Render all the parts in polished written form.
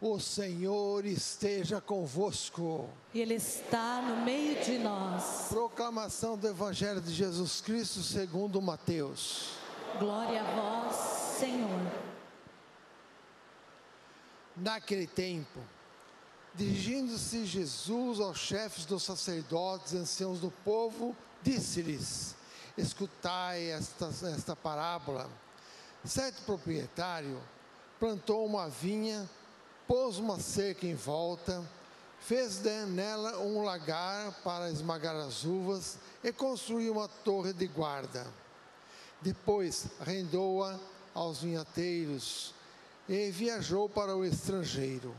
O Senhor esteja convosco. E Ele está no meio de nós. Proclamação do Evangelho de Jesus Cristo segundo Mateus. Glória a vós, Senhor. Naquele tempo, dirigindo-se Jesus aos chefes dos sacerdotes e anciãos do povo, disse-lhes: escutai esta parábola. Certo proprietário plantou uma vinha, pôs uma cerca em volta, fez nela um lagar para esmagar as uvas e construiu uma torre de guarda. Depois arrendou-a aos vinhateiros e viajou para o estrangeiro.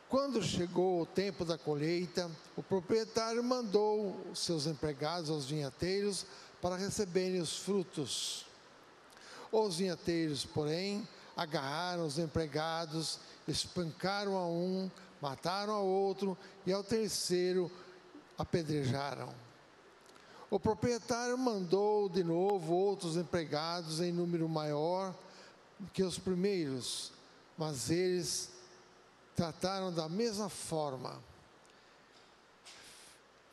Quando chegou o tempo da colheita, o proprietário mandou seus empregados aos vinhateiros para receberem os frutos. Os vinhateiros, porém, agarraram os empregados, espancaram a um, mataram ao outro e ao terceiro apedrejaram. O proprietário mandou de novo outros empregados em número maior que os primeiros, mas eles trataram da mesma forma.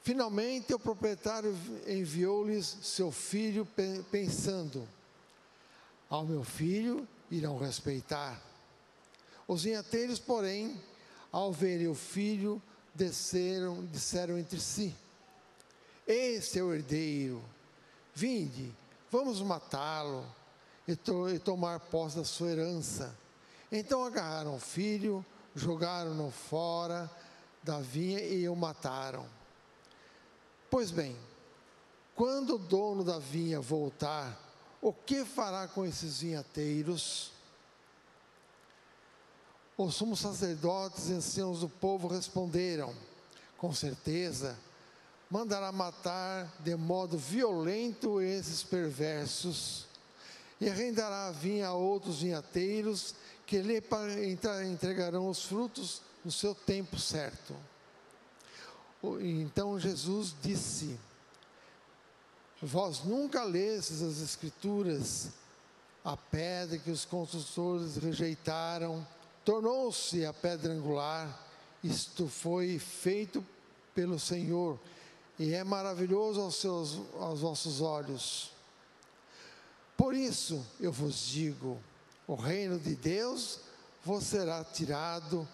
Finalmente, o proprietário enviou-lhes seu filho, pensando: ao meu filho irão respeitar. Os vinhateiros, porém, ao verem o filho, disseram entre si: este é o herdeiro, vinde, vamos matá-lo e tomar posse da sua herança. Então agarraram o filho, jogaram-no fora da vinha e o mataram. Pois bem, quando o dono da vinha voltar, o que fará com esses vinhateiros? Os sumos sacerdotes e anciãos do povo responderam: com certeza, mandará matar de modo violento esses perversos e arrendará a vinha a outros vinhateiros que lhe entregarão os frutos no seu tempo certo. Então Jesus disse: vós nunca lestes as Escrituras? A pedra que os construtores rejeitaram tornou-se a pedra angular. Isto foi feito pelo Senhor e é maravilhoso aos vossos olhos. Por isso eu vos digo: o reino de Deus vos será tirado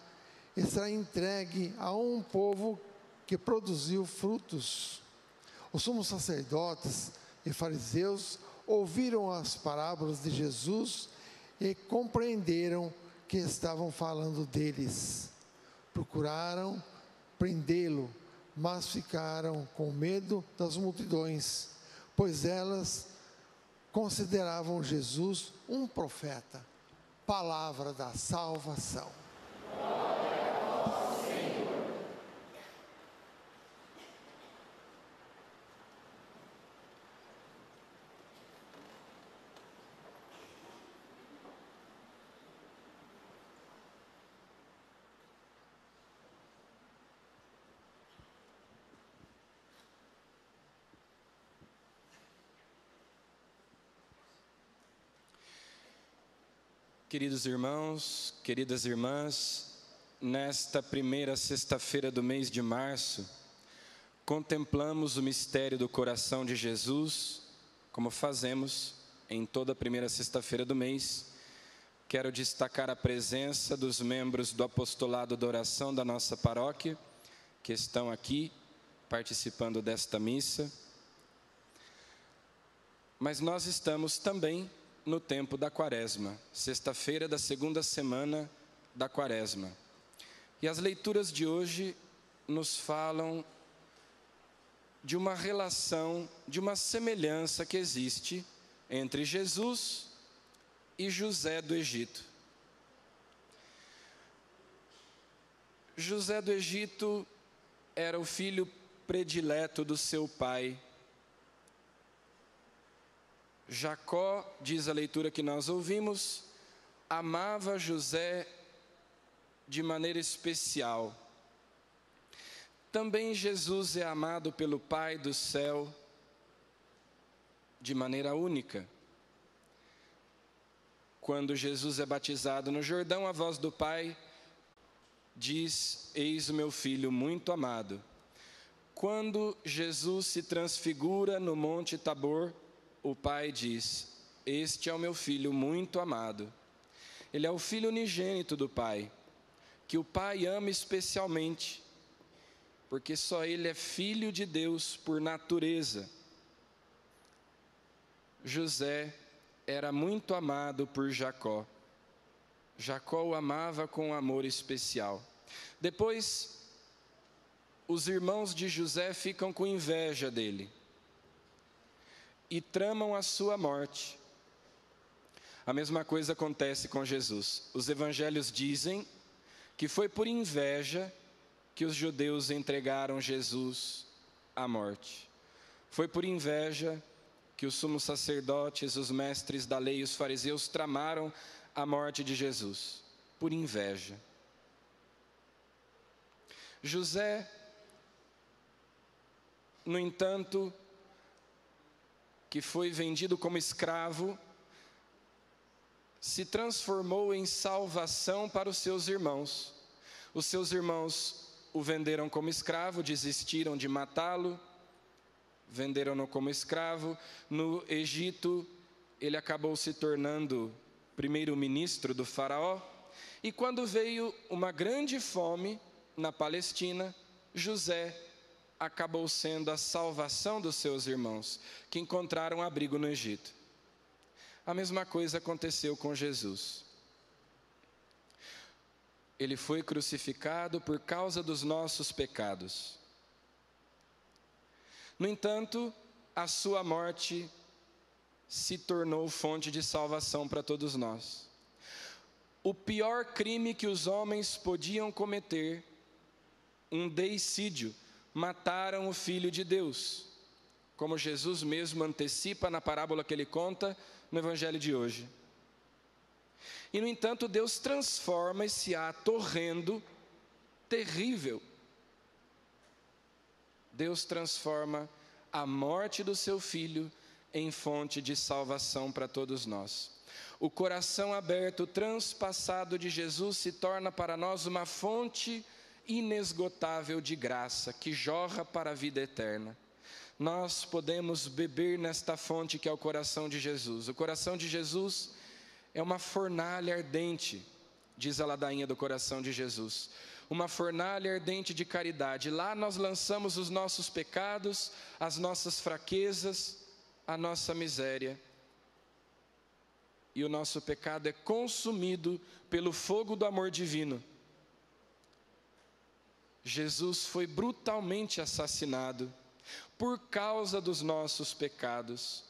e será entregue a um povo que produziu frutos. Os sumos sacerdotes e fariseus ouviram as parábolas de Jesus e compreenderam que estavam falando deles. Procuraram prendê-lo, mas ficaram com medo das multidões, pois elas consideravam Jesus um profeta. Palavra da salvação. Queridos irmãos, queridas irmãs, nesta primeira sexta-feira do mês de março, contemplamos o mistério do coração de Jesus, como fazemos em toda a primeira sexta-feira do mês. Quero destacar a presença dos membros do apostolado da oração da nossa paróquia, que estão aqui participando desta missa. Mas nós estamos também no tempo da Quaresma, sexta-feira da segunda semana da Quaresma. E as leituras de hoje nos falam de uma relação, de uma semelhança que existe entre Jesus e José do Egito. José do Egito era o filho predileto do seu pai. Jacó, diz a leitura que nós ouvimos, amava José de maneira especial. Também Jesus é amado pelo Pai do céu de maneira única. Quando Jesus é batizado no Jordão, a voz do Pai diz: eis o meu filho muito amado. Quando Jesus se transfigura no Monte Tabor, o Pai diz: este é o meu filho muito amado. Ele é o filho unigênito do Pai, que o Pai ama especialmente, porque só ele é filho de Deus por natureza. José era muito amado por Jacó. Jacó o amava com um amor especial. Depois, os irmãos de José ficam com inveja dele e tramam a sua morte. A mesma coisa acontece com Jesus. Os evangelhos dizem que foi por inveja que os judeus entregaram Jesus à morte. Foi por inveja que os sumos sacerdotes, os mestres da lei e os fariseus tramaram a morte de Jesus. Por inveja. José, no entanto, que foi vendido como escravo, se transformou em salvação para os seus irmãos. Os seus irmãos o venderam como escravo, desistiram de matá-lo, venderam-no como escravo. No Egito, ele acabou se tornando primeiro-ministro do faraó. E quando veio uma grande fome na Palestina, José acabou sendo a salvação dos seus irmãos, que encontraram abrigo no Egito. A mesma coisa aconteceu com Jesus. Ele foi crucificado por causa dos nossos pecados. No entanto, a sua morte se tornou fonte de salvação para todos nós. O pior crime que os homens podiam cometer, um deicídio, mataram o Filho de Deus, como Jesus mesmo antecipa na parábola que ele conta no Evangelho de hoje. E, no entanto, Deus transforma esse ato horrendo, terrível. Deus transforma a morte do seu Filho em fonte de salvação para todos nós. O coração aberto, transpassado de Jesus se torna para nós uma fonte inesgotável de graça, que jorra para a vida eterna. Nós podemos beber nesta fonte que é o coração de Jesus. O coração de Jesus é uma fornalha ardente, diz a ladainha do coração de Jesus. Uma fornalha ardente de caridade. Lá nós lançamos os nossos pecados, as nossas fraquezas, a nossa miséria. E o nosso pecado é consumido pelo fogo do amor divino. Jesus foi brutalmente assassinado por causa dos nossos pecados.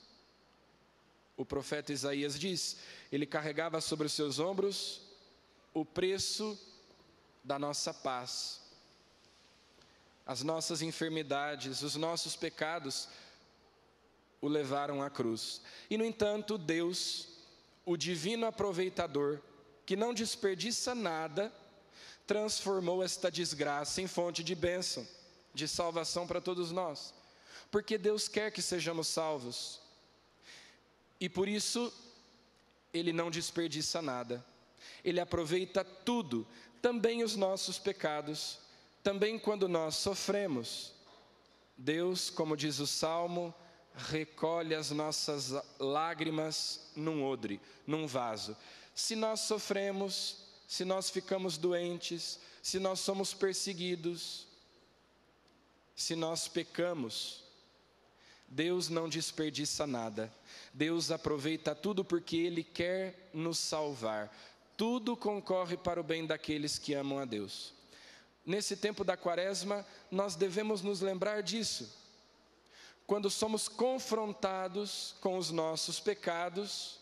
O profeta Isaías diz: ele carregava sobre os seus ombros o preço da nossa paz. As nossas enfermidades, os nossos pecados o levaram à cruz. E, no entanto, Deus, o divino aproveitador, que não desperdiça nada, transformou esta desgraça em fonte de bênção, de salvação para todos nós. Porque Deus quer que sejamos salvos. E por isso, Ele não desperdiça nada. Ele aproveita tudo, também os nossos pecados, também quando nós sofremos. Deus, como diz o Salmo, recolhe as nossas lágrimas num odre, num vaso. Se nós sofremos, se nós ficamos doentes, se nós somos perseguidos, se nós pecamos, Deus não desperdiça nada. Deus aproveita tudo porque Ele quer nos salvar. Tudo concorre para o bem daqueles que amam a Deus. Nesse tempo da Quaresma, nós devemos nos lembrar disso. Quando somos confrontados com os nossos pecados,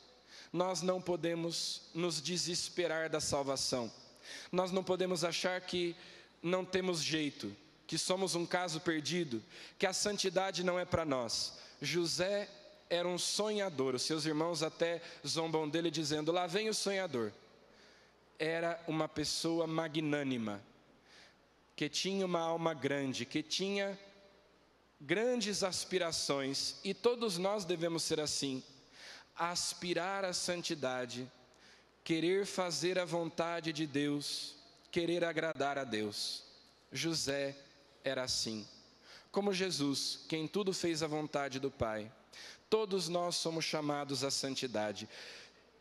nós não podemos nos desesperar da salvação. Nós não podemos achar que não temos jeito, que somos um caso perdido, que a santidade não é para nós. José era um sonhador, os seus irmãos até zombam dele dizendo: lá vem o sonhador. Era uma pessoa magnânima, que tinha uma alma grande, que tinha grandes aspirações, e todos nós devemos ser assim, aspirar à santidade, querer fazer a vontade de Deus, querer agradar a Deus. José era assim. Como Jesus, que em tudo fez a vontade do Pai. Todos nós somos chamados à santidade.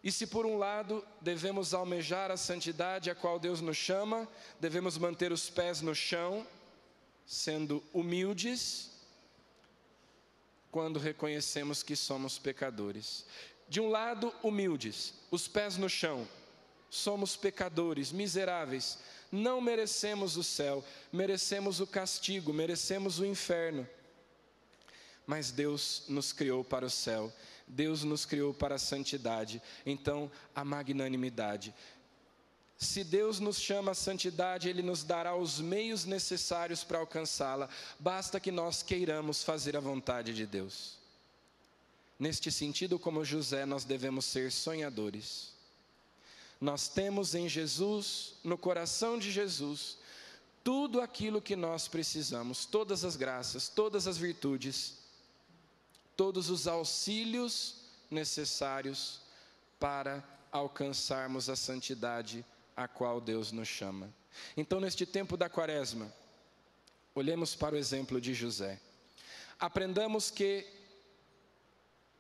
E se por um lado devemos almejar a santidade a qual Deus nos chama, devemos manter os pés no chão, sendo humildes, quando reconhecemos que somos pecadores. De um lado, humildes, os pés no chão, somos pecadores, miseráveis, não merecemos o céu, merecemos o castigo, merecemos o inferno. Mas Deus nos criou para o céu, Deus nos criou para a santidade, então a magnanimidade. Se Deus nos chama à santidade, Ele nos dará os meios necessários para alcançá-la, basta que nós queiramos fazer a vontade de Deus. Neste sentido, como José, nós devemos ser sonhadores. Nós temos em Jesus, no coração de Jesus, tudo aquilo que nós precisamos, todas as graças, todas as virtudes, todos os auxílios necessários para alcançarmos a santidade a qual Deus nos chama. Então, neste tempo da Quaresma, olhemos para o exemplo de José. Aprendamos que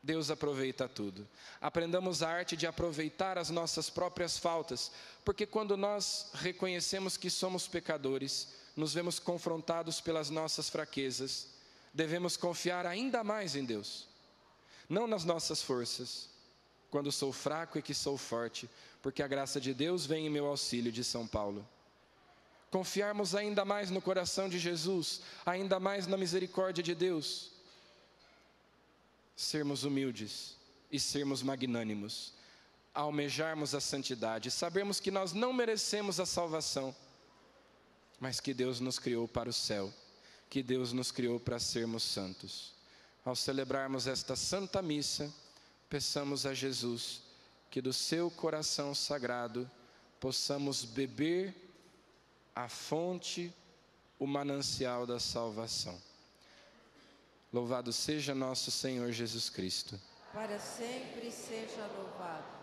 Deus aproveita tudo. Aprendamos a arte de aproveitar as nossas próprias faltas, porque quando nós reconhecemos que somos pecadores, nos vemos confrontados pelas nossas fraquezas, devemos confiar ainda mais em Deus, não nas nossas forças, quando sou fraco e que sou forte, porque a graça de Deus vem em meu auxílio, de São Paulo. Confiarmos ainda mais no coração de Jesus, ainda mais na misericórdia de Deus. Sermos humildes e sermos magnânimos, almejarmos a santidade, sabermos que nós não merecemos a salvação, mas que Deus nos criou para o céu, que Deus nos criou para sermos santos. Ao celebrarmos esta Santa Missa, peçamos a Jesus que do seu coração sagrado possamos beber a fonte, o manancial da salvação. Louvado seja nosso Senhor Jesus Cristo. Para sempre seja louvado.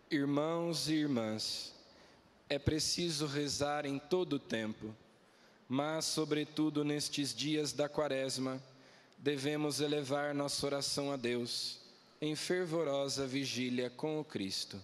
Irmãos e irmãs, é preciso rezar em todo o tempo, mas, sobretudo nestes dias da Quaresma, devemos elevar nossa oração a Deus em fervorosa vigília com o Cristo.